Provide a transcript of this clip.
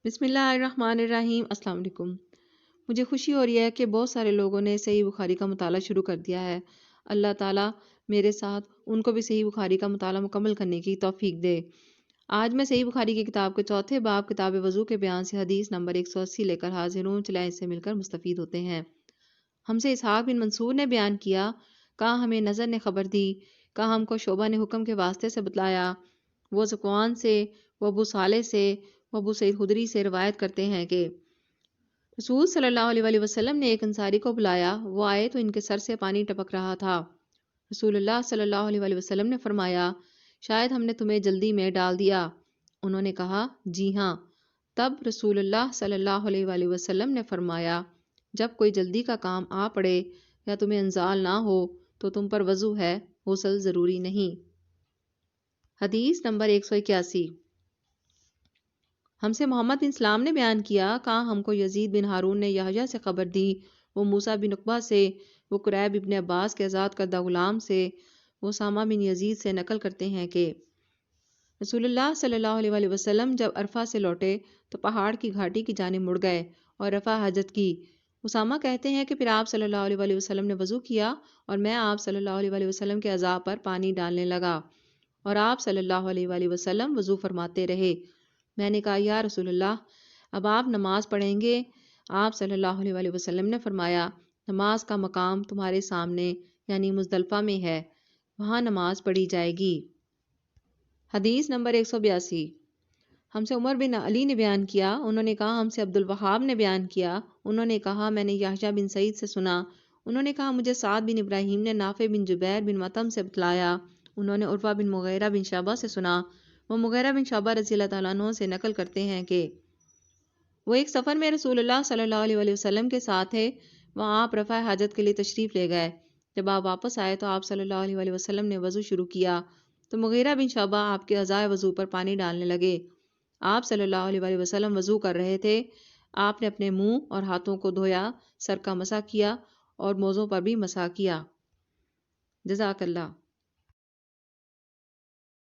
بسم اللہ الرحمن الرحیم۔ السلام علیکم۔ مجھے خوشی ہو رہی ہے کہ بہت سارے لوگوں نے صحیح بخاری کا مطالعہ شروع کر دیا ہے۔ اللہ تعالیٰ میرے ساتھ ان کو بھی صحیح بخاری کا مطالعہ مکمل کرنے کی توفیق دے۔ آج میں صحیح بخاری کی کتاب کے چوتھے باب کتاب وضو کے بیان سے حدیث نمبر 180 لے کر حاضر ہوں۔ چلائیں اس سے مل کر مستفید ہوتے ہیں۔ ہم سے اسحاق بن منصور نے بیان کیا، کہا ہمیں نظر نے خبر دی، کہا ہم کو شعبہ نے حکم کے واسطے سے بتلایا، وہ ذکوان سے، وہ ابو صالح سے، وہ ابو سعید خدری سے روایت کرتے ہیں کہ رسول صلی اللہ علیہ وآلہ وسلم نے ایک انصاری کو بلایا، وہ آئے تو ان کے سر سے پانی ٹپک رہا تھا۔ رسول اللہ صلی اللہ علیہ وآلہ وسلم نے فرمایا، شاید ہم نے تمہیں جلدی میں ڈال دیا۔ انہوں نے کہا جی ہاں۔ تب رسول اللہ صلی اللہ علیہ وآلہ وسلم نے فرمایا، جب کوئی جلدی کا کام آ پڑے یا تمہیں انزال نہ ہو تو تم پر وضو ہے، غسل ضروری نہیں۔ حدیث نمبر 181۔ ہم سے محمد بن سلام نے بیان کیا، کہا ہم کو یزید بن ہارون نے یحییٰ سے خبر دی، وہ موسیٰ بن عقبہ سے، وہ قریب ابن عباس کے آزاد کردہ غلام سے، وہ اسامہ بن یزید سے نقل کرتے ہیں کہ رسول اللہ صلی اللہ علیہ وآلہ وسلم جب عرفہ سے لوٹے تو پہاڑ کی گھاٹی کی جانب مڑ گئے اور رفع حاجت کی۔ اسامہ کہتے ہیں کہ پھر آپ صلی اللہ علیہ وآلہ وسلم نے وضو کیا اور میں آپ صلی اللہ علیہ وآلہ وسلم کے اعضاء پر پانی ڈالنے لگا اور آپ صلی اللہ علیہ وآلہ وسلم وضو فرماتے رہے۔ میں نے کہا یا رسول اللہ، اب آپ نماز پڑھیں گے؟ آپ صلی اللہ علیہ وآلہ وسلم نے فرمایا، نماز کا مقام تمہارے سامنے یعنی مزدلفہ میں ہے، وہاں نماز پڑھی جائے گی۔ حدیث نمبر 182۔ ہم سے عمر بن علی نے بیان کیا، انہوں نے کہا ہم سے عبد الوہاب نے بیان کیا، انہوں نے کہا میں نے یحییٰ بن سعید سے سنا، انہوں نے کہا مجھے سعد بن ابراہیم نے نافع بن جبیر بن مطعم سے بتلایا، انہوں نے عروہ بن مغیرہ بن شعبہ سے سنا، وہ مغیرہ بن شعبہ رضی اللہ تعالیٰ عنہ سے نقل کرتے ہیں کہ وہ ایک سفر میں رسول اللہ صلی اللہ علیہ وآلہ وسلم کے ساتھ تھے، وہاں آپ رفع حاجت کے لیے تشریف لے گئے۔ جب آپ واپس آئے تو آپ صلی اللہ علیہ وآلہ وسلم نے وضو شروع کیا تو مغیرہ بن شعبہ آپ کے اعضائے وضو پر پانی ڈالنے لگے۔ آپ صلی اللہ علیہ وآلہ وسلم وضو کر رہے تھے، آپ نے اپنے منہ اور ہاتھوں کو دھویا، سر کا مسح کیا اور موزوں پر بھی مسح کیا۔ جزاک اللہ۔